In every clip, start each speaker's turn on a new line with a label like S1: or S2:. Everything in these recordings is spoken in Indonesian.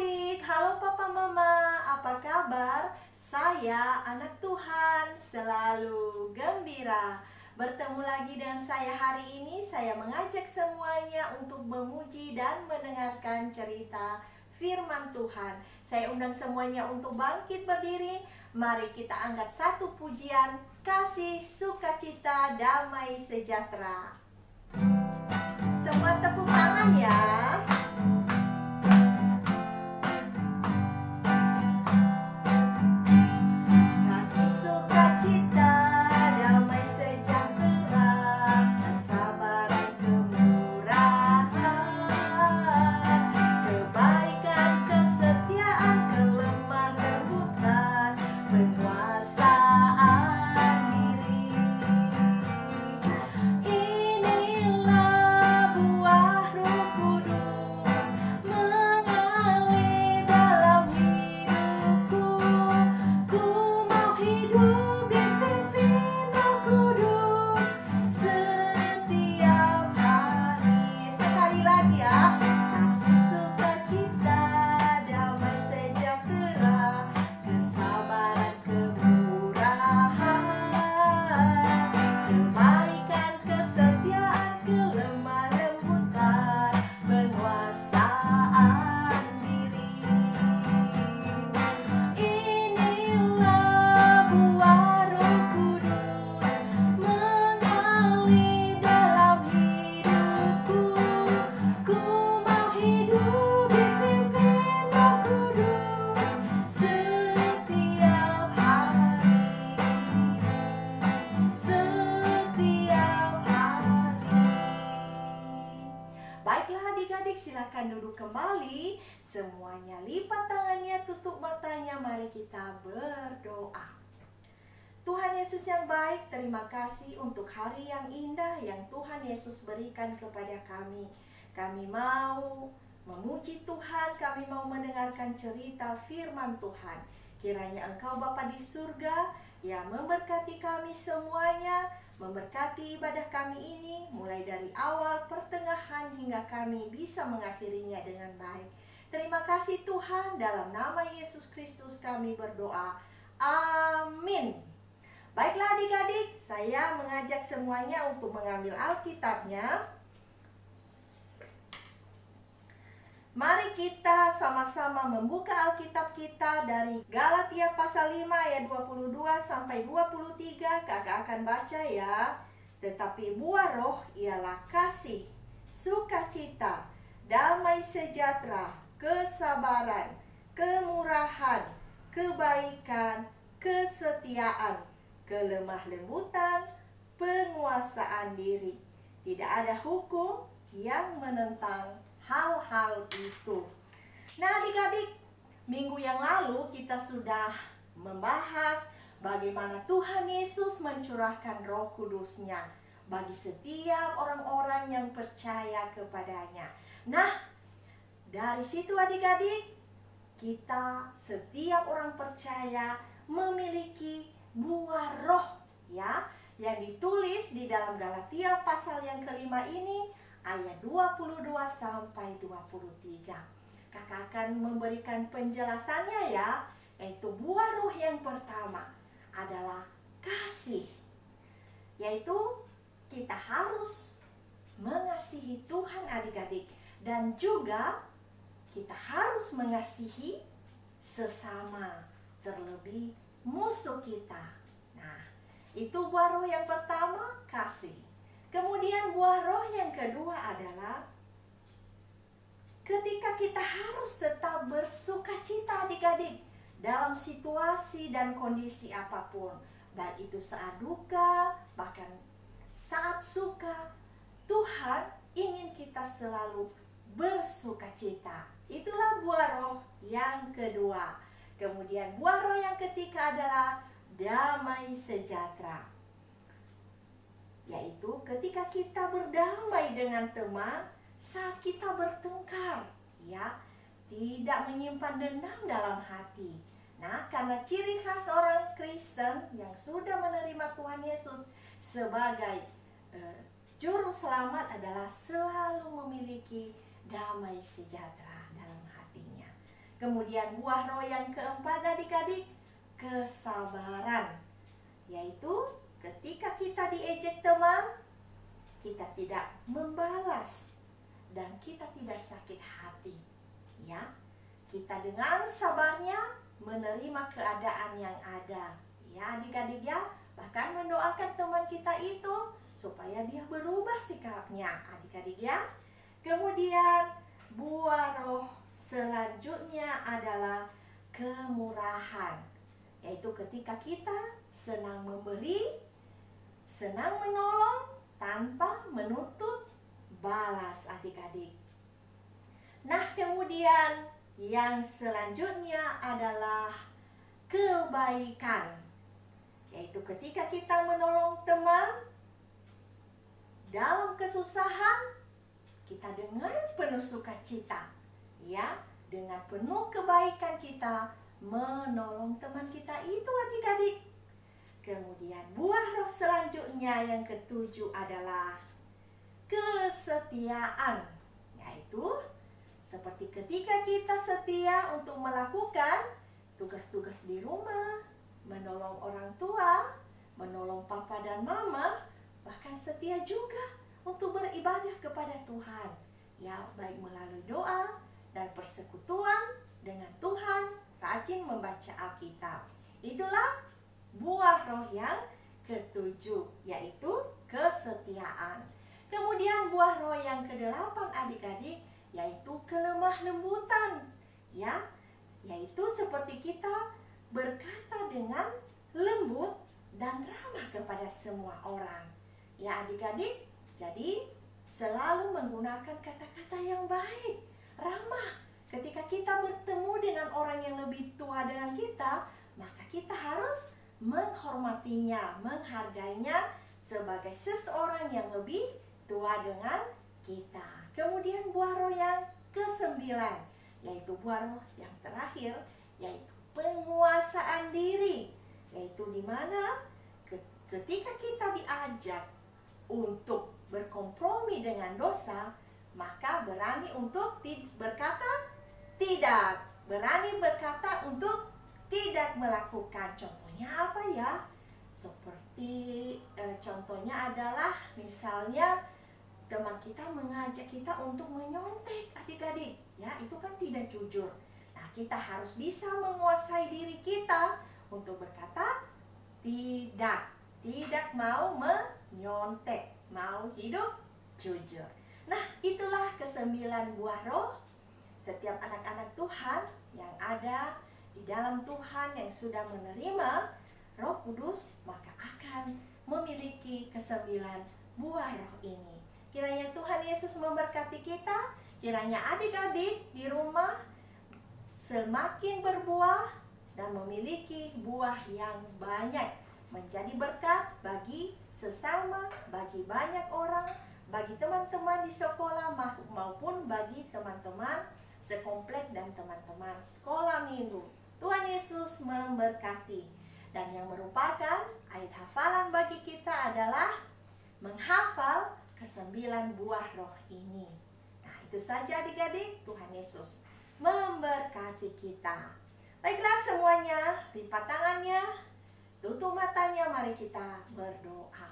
S1: adik-adik, halo papa mama, apa kabar? Saya anak Tuhan, selalu gembira. Bertemu lagi dengan saya hari ini. Saya mengajak semuanya untuk memuji dan mendengarkan cerita firman Tuhan. Saya undang semuanya untuk bangkit berdiri. Mari kita angkat satu pujian, kasih, sukacita, damai, sejahtera. Semua tepuk tangan ya. Silakan duduk kembali. Semuanya lipat tangannya, tutup matanya. Mari kita berdoa. Tuhan Yesus yang baik, terima kasih untuk hari yang indah yang Tuhan Yesus berikan kepada kami. Kami mau memuji Tuhan, kami mau mendengarkan cerita firman Tuhan. Kiranya Engkau Bapa di surga yang memberkati kami semuanya, memberkati ibadah kami ini mulai dari awal, pertengahan hingga kami bisa mengakhirinya dengan baik. Terima kasih Tuhan, dalam nama Yesus Kristus kami berdoa. Amin. Baiklah adik-adik, saya mengajak semuanya untuk mengambil Alkitabnya. Mari kita sama-sama membuka Alkitab kita dari Galatia pasal 5 ayat 22 sampai 23. Kakak akan baca ya. Tetapi buah roh ialah kasih, sukacita, damai sejahtera, kesabaran, kemurahan, kebaikan, kesetiaan, kelemah lembutan, penguasaan diri. Tidak ada hukum yang menentang hal-hal itu. Nah adik-adik, minggu yang lalu kita sudah membahas bagaimana Tuhan Yesus mencurahkan Roh Kudus-Nya bagi setiap orang-orang yang percaya kepadanya. Nah, dari situ adik-adik, kita setiap orang percaya memiliki buah roh ya, yang ditulis di dalam Galatia pasal yang kelima ini ayat 22 sampai 23. Kakak akan memberikan penjelasannya ya, yaitu buah roh yang pertama adalah kasih. Yaitu kita harus mengasihi Tuhan adik-adik, dan juga kita harus mengasihi sesama, terlebih musuh kita. Nah, itu buah roh yang pertama, kasih. Kemudian buah roh yang kedua adalah ketika kita harus tetap bersuka cita adik-adik dalam situasi dan kondisi apapun. Baik itu saat duka, bahkan saat suka, Tuhan ingin kita selalu bersuka cita. Itulah buah roh yang kedua. Kemudian buah roh yang ketiga adalah damai sejahtera. Yaitu ketika kita berdamai dengan teman saat kita bertengkar, ya, tidak menyimpan dendam dalam hati. Nah, karena ciri khas orang Kristen yang sudah menerima Tuhan Yesus sebagai juru selamat adalah selalu memiliki damai sejahtera dalam hatinya. Kemudian buah roh yang keempat adik-adik, kesabaran. Yaitu ketika kita diejek teman, kita tidak membalas dan kita tidak sakit hati. Ya, kita dengan sabarnya menerima keadaan yang ada. Ya adik-adik ya, bahkan mendoakan teman kita itu supaya dia berubah sikapnya adik-adik ya. Kemudian buah roh selanjutnya adalah kemurahan. Yaitu ketika kita senang memberi, senang menolong tanpa menuntut balas adik-adik. Nah kemudian yang selanjutnya adalah kebaikan. Yaitu ketika kita menolong teman dalam kesusahan, kita dengan penuh sukacita, ya, dengan penuh kebaikan kita menolong teman kita itu adik-adik. Kemudian buah roh selanjutnya yang ketujuh adalah kesetiaan. Yaitu seperti ketika kita setia untuk melakukan tugas-tugas di rumah, menolong orang tua, menolong papa dan mama, bahkan setia juga untuk beribadah kepada Tuhan. Ya, baik melalui doa dan persekutuan dengan Tuhan, rajin membaca Alkitab. Itulah buah roh yang ketujuh, yaitu kesetiaan. Kemudian buah roh yang kedelapan adik-adik, yaitu kelemah lembutan. Ya, yaitu seperti kita berkata dengan lembut dan ramah kepada semua orang. Ya adik-adik, jadi selalu menggunakan kata-kata yang baik, ramah. Ketika kita bertemu dengan orang yang lebih tua dengan kita, maka kita harus menghormatinya, menghargainya sebagai seseorang yang lebih tua dengan kita. Kemudian buah roh yang kesembilan, yaitu buah roh yang terakhir, yaitu penguasaan diri. Yaitu di mana ketika kita diajak untuk berkompromi dengan dosa, maka berani untuk berkata tidak, berani berkata untuk tidak melakukan. Contohnya apa ya? Seperti contohnya adalah misalnya teman kita mengajak kita untuk menyontek adik-adik, ya itu kan tidak jujur. Nah kita harus bisa menguasai diri kita untuk berkata tidak mau menyontek, mau hidup jujur. Nah itulah kesembilan buah roh. Setiap anak-anak Tuhan yang ada di dalam Tuhan yang sudah menerima Roh Kudus, maka akan memiliki kesembilan buah roh ini. Kiranya Tuhan Yesus memberkati kita. Kiranya adik-adik di rumah semakin berbuah dan memiliki buah yang banyak, menjadi berkat bagi sesama, bagi banyak orang, bagi teman-teman di sekolah maupun bagi teman-teman sekomplek dan teman-teman sekolah minggu. Tuhan Yesus memberkati. Dan yang merupakan ayat hafalan bagi kita adalah menghafal kesembilan buah roh ini. Nah itu saja adik-adik. Tuhan Yesus memberkati kita. Baiklah semuanya, lipat tangannya, tutup matanya, mari kita berdoa.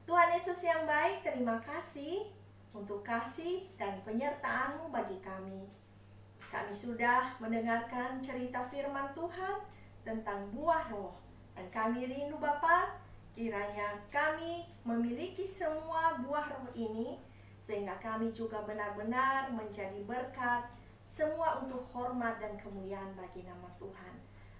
S1: Tuhan Yesus yang baik, terima kasih untuk kasih dan penyertaan-Mu bagi kami. Kami sudah mendengarkan cerita firman Tuhan tentang buah roh. Dan kami rindu Bapa, kiranya kami memiliki semua buah roh ini, sehingga kami juga benar-benar menjadi berkat, semua untuk hormat dan kemuliaan bagi nama Tuhan.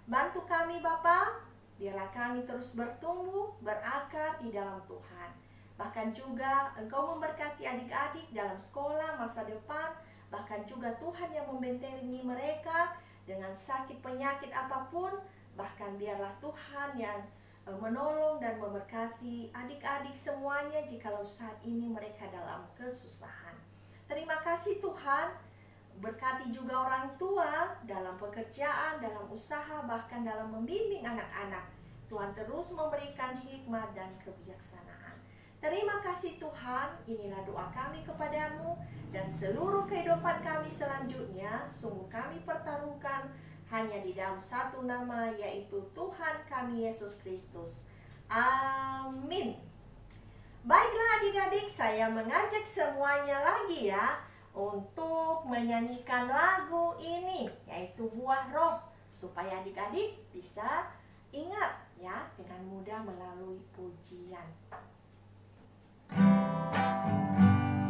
S1: Bantu kami Bapa, biarlah kami terus bertumbuh, berakar di dalam Tuhan. Bahkan juga Engkau memberkati adik-adik dalam sekolah masa depan. Bahkan juga Tuhan yang membentengi mereka dengan sakit penyakit apapun. Bahkan biarlah Tuhan yang menolong dan memberkati adik-adik semuanya jikalau saat ini mereka dalam kesusahan. Terima kasih Tuhan. Berkati juga orang tua dalam pekerjaan, dalam usaha, bahkan dalam membimbing anak-anak. Tuhan terus memberikan hikmat dan kebijaksanaan. Terima kasih Tuhan, inilah doa kami kepadamu, dan seluruh kehidupan kami selanjutnya sungguh kami pertaruhkan hanya di dalam satu nama, yaitu Tuhan kami Yesus Kristus. Amin. Baiklah adik-adik, saya mengajak semuanya lagi ya untuk menyanyikan lagu ini, yaitu Buah Roh, supaya adik-adik bisa ingat ya dengan mudah melalui pujian.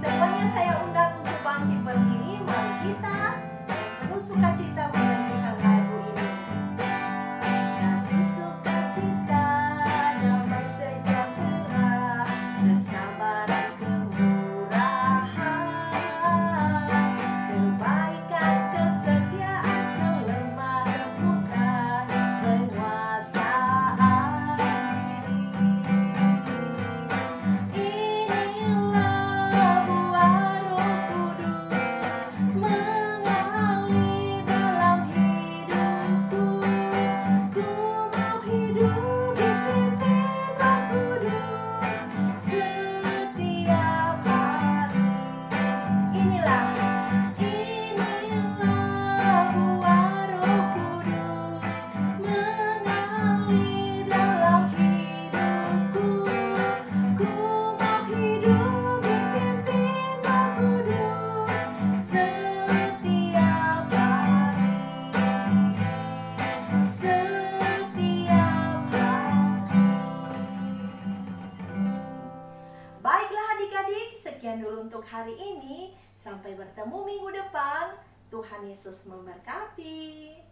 S1: Semuanya saya undang untuk bangkit berdiri. Mari kita penuh sukacita menyanyikan lagu ini. Kasih sukacita, damai sejahtera, kesabaran, kemurahan, kebaikan, kesetiaan, kelemah lembutan, penguasaan diri. Inilah buah Roh Kudus mengalir dalam hidupku. Ku mau hidup dipimpin Roh Kudus setiap hari. Inilah buah Roh Kudus mengalir dalam hidupku. Ku mau hidup dipimpin Roh Kudus setiap hari. Setiap hari. Baiklah adik-adik, sekian dulu untuk hari ini. Sampai bertemu minggu depan. Tuhan Yesus memberkati.